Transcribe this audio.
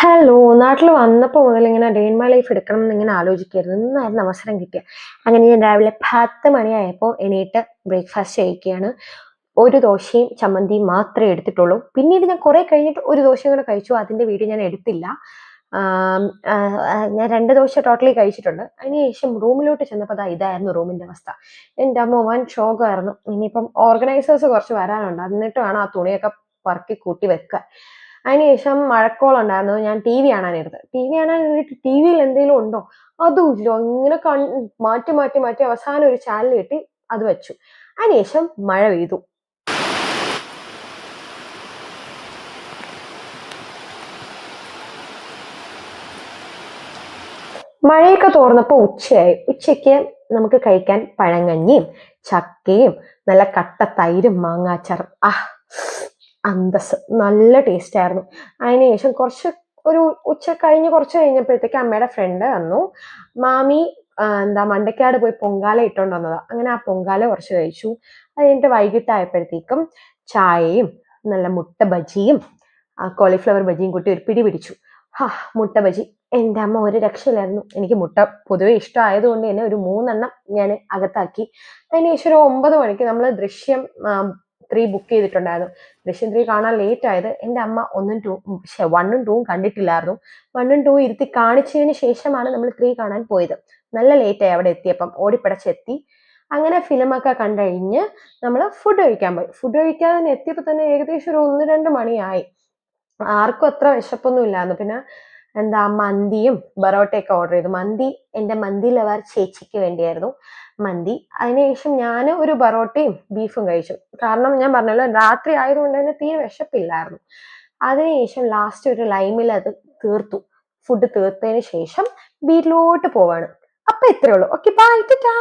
Hello. നാട്ടിൽ വന്നപ്പോൾ മുതൽ ഇങ്ങനെ ഡേ ഇൻ മൈ ലൈഫ് എടുക്കണം എന്നിങ്ങനെ ആലോചിക്കായിരുന്നു. ഇന്നായിരുന്നു അവസരം കിട്ടിയത്. അങ്ങനെ ഞാൻ രാവിലെ 10 മണിയായപ്പോൾ എണീറ്റ് ബ്രേക്ക്ഫാസ്റ്റ് കഴിക്കുകയാണ്. ഒരു ദോശയും ചമ്മന്തിയും മാത്രമേ എടുത്തിട്ടുള്ളൂ. പിന്നീട് ഞാൻ കുറേ കഴിഞ്ഞിട്ട് ഒരു ദോശയും കൂടെ കഴിച്ചു. അതിൻ്റെ വീഡിയോ ഞാൻ എടുത്തില്ല. ആം, ഞാൻ 2 ദോശ ടോട്ടലി കഴിച്ചിട്ടുണ്ട്. അതിനുശേഷം റൂമിലോട്ട് ചെന്നപ്പോൾ ഇതായിരുന്നു റൂമിൻ്റെ അവസ്ഥ. എൻ്റെ അമ്മ വൻ ഷോക്കായിരുന്നു. ഇനിയിപ്പം ഓർഗനൈസേഴ്സ് കുറച്ച് വരാനുണ്ട്. എന്നിട്ട് വേണം ആ തുണിയൊക്കെ പറക്കി കൂട്ടി വെക്കാൻ. അതിനുശേഷം മഴക്കോളുണ്ടായിരുന്നു. ഞാൻ ടി വി കാണാനിരുന്നത്. ടി വി കാണാനിരുന്നിട്ട് ടി വിയിൽ എന്തെങ്കിലും ഉണ്ടോ? അതും ഇല്ല. ഇങ്ങനെ മാറ്റി മാറ്റി മാറ്റി അവസാനം ഒരു ചാനൽ കിട്ടി, അത് വെച്ചു. അതിനുശേഷം മഴ പെയ്തു. മഴയൊക്കെ തോർന്നപ്പോൾ ഉച്ചയായി. ഉച്ചയ്ക്ക് നമുക്ക് കഴിക്കാൻ പഴങ്കഞ്ഞിയും ചക്കയും നല്ല കട്ട തൈരും മാങ്ങാച്ചാറും. അന്തസ്. നല്ല ടേസ്റ്റ് ആയിരുന്നു. അതിനുശേഷം ഒരു ഉച്ച കഴിഞ്ഞ് കുറച്ച് കഴിഞ്ഞപ്പോഴത്തേക്ക് അമ്മയുടെ ഫ്രണ്ട് വന്നു. മാമി മണ്ടയ്ക്കാട് പോയി പൊങ്കാല ഇട്ടോണ്ട് വന്നതാ. അങ്ങനെ ആ പൊങ്കാല കുറച്ച് കഴിച്ചു. അത് കഴിഞ്ഞിട്ട് വൈകിട്ടായപ്പോഴത്തേക്കും ചായയും നല്ല മുട്ട ബജിയും കോളിഫ്ലവർ ബജിയും കൂട്ടി ഒരു പിടി പിടിച്ചു. മുട്ട ബജി എൻ്റെ അമ്മ ഒരു രക്ഷയില്ലായിരുന്നു. എനിക്ക് മുട്ട പൊതുവെ ഇഷ്ടമായതുകൊണ്ട് തന്നെ ഒരു 3 എണ്ണം ഞാൻ അകത്താക്കി. അതിനുശേഷം ഒരു 9 മണിക്ക് നമ്മൾ ദൃശ്യം 3 ബുക്ക് ചെയ്തിട്ടുണ്ടായിരുന്നു. ദൃശ്യം 3 കാണാൻ ലേറ്റ് ആയത് എൻ്റെ അമ്മ 1ഉം 2ഉം കണ്ടിട്ടില്ലായിരുന്നു. 1ഉം 2ഉം ഇരുത്തി കാണിച്ചതിന് ശേഷമാണ് നമ്മൾ 3 കാണാൻ പോയത്. നല്ല ലേറ്റായി അവിടെ എത്തിയപ്പം. ഓടിപ്പടച്ചെത്തി. അങ്ങനെ ഫിലിമൊക്കെ കണ്ടുകഴിഞ്ഞ് നമ്മൾ ഫുഡ് കഴിക്കാൻ പോയി. ഫുഡ് കഴിക്കാൻ എത്തിയപ്പോൾ തന്നെ ഏകദേശം ഒരു 1-2 മണിയായി. ആർക്കും അത്ര വിശപ്പൊന്നും ഇല്ലായിരുന്നു. പിന്നെ മന്തിയും ബറോട്ടയൊക്കെ ഓർഡർ ചെയ്തു. മന്തി എൻ്റെ മന്തി ലവർ ചേച്ചിക്ക് വേണ്ടിയായിരുന്നു മന്തി. അതിനുശേഷം ഞാൻ ഒരു ബറോട്ടയും ബീഫും കഴിച്ചു. കാരണം ഞാൻ പറഞ്ഞല്ലോ, രാത്രി ആയതുകൊണ്ട് തന്നെ തീരെ വിശപ്പില്ലായിരുന്നു. അതിനുശേഷം ലാസ്റ്റ് ഒരു ലൈമിൽ അത് തീർത്തു. ഫുഡ് തീർത്തതിന് ശേഷം വീട്ടിലോട്ട് പോവാണ്. അപ്പൊ ഇത്രേ ഉള്ളൂ. Okay, bye, Tata.